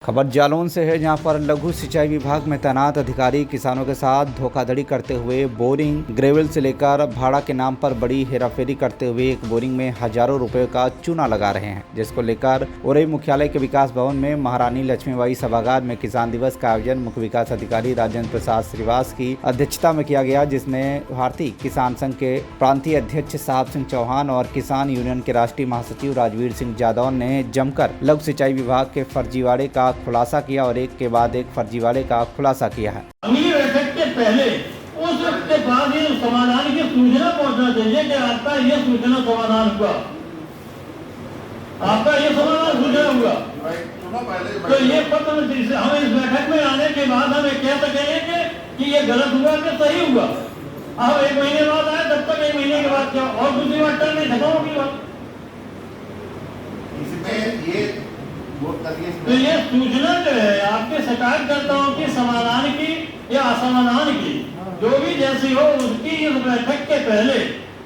खबर जालौन से है, जहां पर लघु सिंचाई विभाग में तैनात अधिकारी किसानों के साथ धोखाधड़ी करते हुए बोरिंग ग्रेवल से लेकर भाड़ा के नाम पर बड़ी हेराफेरी करते हुए एक बोरिंग में हजारों रुपए का चूना लगा रहे हैं, जिसको लेकर उरई मुख्यालय के विकास भवन में महारानी लक्ष्मीबाई सभागार में किसान दिवस का आयोजन मुख्य विकास अधिकारी राजेंद्र प्रसाद श्रीवास की अध्यक्षता में किया गया, जिसमें भारतीय किसान संघ के प्रांतीय अध्यक्ष साहब सिंह चौहान और किसान यूनियन के राष्ट्रीय महासचिव राजवीर सिंह जादौन ने जमकर लघु सिंचाई विभाग के फर्जीवाड़े का खुलासा किया और एक के बाद एक फर्जीवाड़े का खुलासा किया है। अगली बैठक के पहले उस वक्त के बाद ये समाधान की सूचना पहुंचना चाहिए कि आपका ये सूचना समाधान हुआ, आपका ये समाधान सूचना हुआ। तो ये पत्र हम इस बैठक में आने के बाद हम कह सकेंगे कि ये गलत हुआ कि सही हुआ। अब एक महीने बाद आए, तब तक एक महीने के बाद क्या और दूसरी बार टर्म में खत्म होगी बात। तो ये सूचना जो है आपके शिकायतकर्ताओं की समाधान की या असमाधान की, जो भी जैसी हो उसकी इस बैठक के पहले,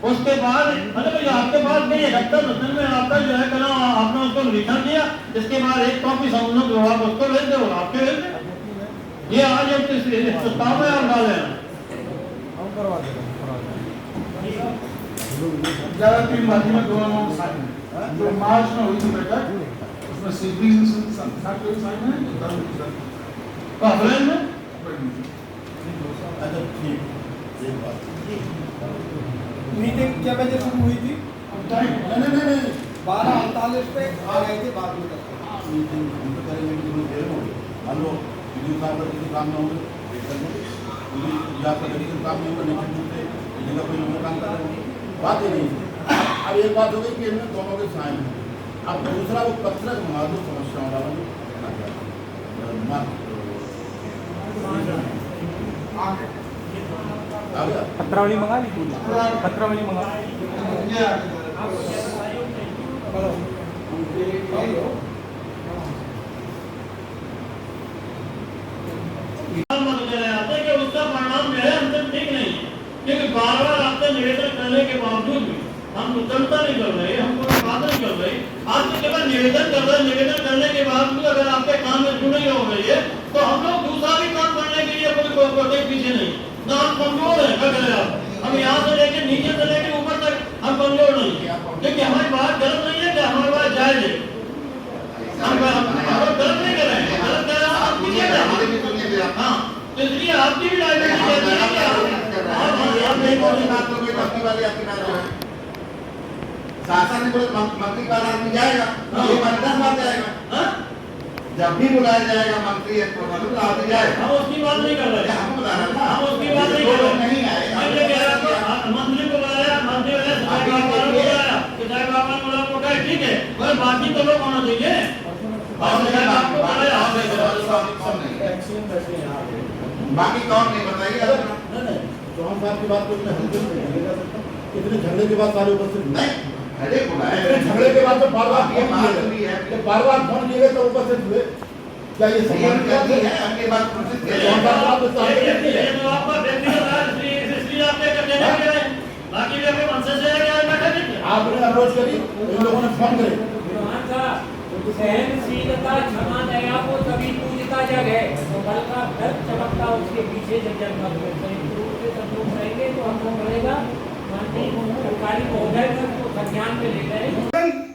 उसके बाद मतलब आपके पास नहीं 71 दिन में आपका जो है कल आपने उसको निरीक्षण किया, इसके बाद एक कॉपी संबंधित विभाग उसको भेज दो, आपके भेज दे। ये आज प्रस्ताव में आप डाले जो मार्च में हुई थी बैठक, उसमें सीपी अप्रैल में मीटिंग क्या बजे शुरू हुई थी? नहीं 12:48 पे आ गए थे बाद में। हम लोग काम में होंगे, काम में होंगे, काम कर रहे होंगे, बात ही नहीं। अब एक बात हो गई कि इनमें दोनों के साइन हैं। अब दूसरा वो पत्र माधुर समस्या पत्रावली मंगा ली, पत्रावली मंगा उसका परिणाम मेरे अंदर ठीक नहीं है, क्योंकि बार बार आपसे निवेदन करने के बावजूद भी हम उतरता नहीं कर रहे, हम कोई बात नहीं कर रहे। आज के केवल निवेदन कर रहे, निवेदन करने के बावजूद अगर आपके काम में जुड़े हो गई है, तो हम लोग दूसरा भी काम करने के लिए कोई पीछे नहीं ना, हम कमजोर है। क्या करें आप? हम यहाँ से लेके नीचे से लेके ऊपर तक हम कमजोर नहीं है, क्योंकि हमारी बात गलत नहीं है कि हमारी बात जायज है। हम गलत नहीं कर रहे हैं, गलत कर रहे हैं आप कीजिए। हाँ, तो इसलिए आपकी भी लाइबिलिटी कहती है कि शासन ने बोले मंत्री का आदमी जाएगा, ये 10 बार जाएगा। जब भी बुलाया जाएगा मंत्री आदमी जाएगा। हम उसकी बात नहीं कर रहे, हम बता रहे हैं, हम उसकी बात नहीं कर रहे। नहीं आएगा। मैं कह रहा था मंत्री को बुलाया, मंत्री ने बुलाया, सिंचाई बाबा को कहा ठीक है, पर बाकी तो लोग होना चाहिए। आपको बाकी कौन नहीं बताइए। चौहान साहब की बात को इतने झगड़े के बाद सारे उपस्थित नहीं, झगड़े के बाद तो बार बार फोन किए तो उपस्थित हुए। क्या ये सही है? आपके बात आपने अप्रोच करी, इन लोगों ने फोन करे। सहनशीलता क्षमा दया को तभी पूजता जग है, तो बल का दर्द चमकता उसके पीछे जब जन्म संयुक्त रूप से सब लोग रहेंगे तो हमको मिलेगा। सरकारी महोदय को संज्ञान में ले गए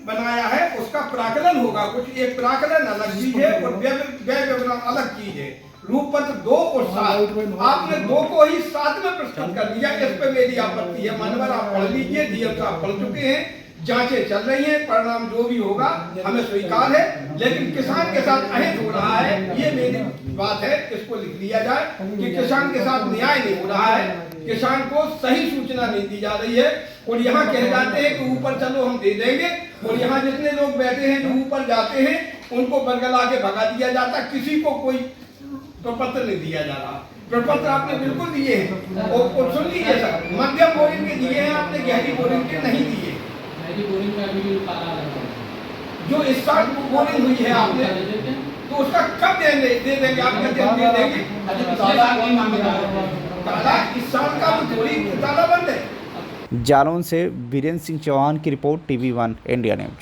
बनाया है, उसका प्राकलन होगा। कुछ एक प्राकलन अलग चीज है और व्यय विवरण अलग चीज है। रूप पत्र 2 और 7 आपने 2 को ही 7 में प्रस्तुत कर दिया। इस पे मेरी आपत्ति है। मानवर आप पढ़ लीजिए, डीएम साहब पढ़ चुके हैं, जांचें चल रही हैं, परिणाम जो भी होगा हमें स्वीकार है, लेकिन किसान के साथ अहित हो रहा है। ये मेरी बात है, इसको लिख लिया जाए कि किसान के साथ न्याय नहीं हो रहा है, किसान को सही सूचना नहीं दी जा रही है। और यहाँ कह जाते हैं कि ऊपर चलो हम दे देंगे, और यहाँ जितने लोग बैठे हैं जो ऊपर जाते हैं उनको बरगला के भगा दिया जाता, किसी को कोई प्रपत्र नहीं दिया जा रहा। प्रपत्र आपने बिल्कुल दिए हैं और सुन लीजिए सर, मध्यम बोरिंग के दिए हैं आपने, गहरी बोरिंग के नहीं दिए। जो इस साल बोरिंग हुई है आपने, तो उसका कब दे देंगे? आप दे देंगे? इस साल का थोड़ी ताला बंद है। जालौन से वीरेंद्र सिंह चौहान की रिपोर्ट, TV1 इंडिया न्यूज।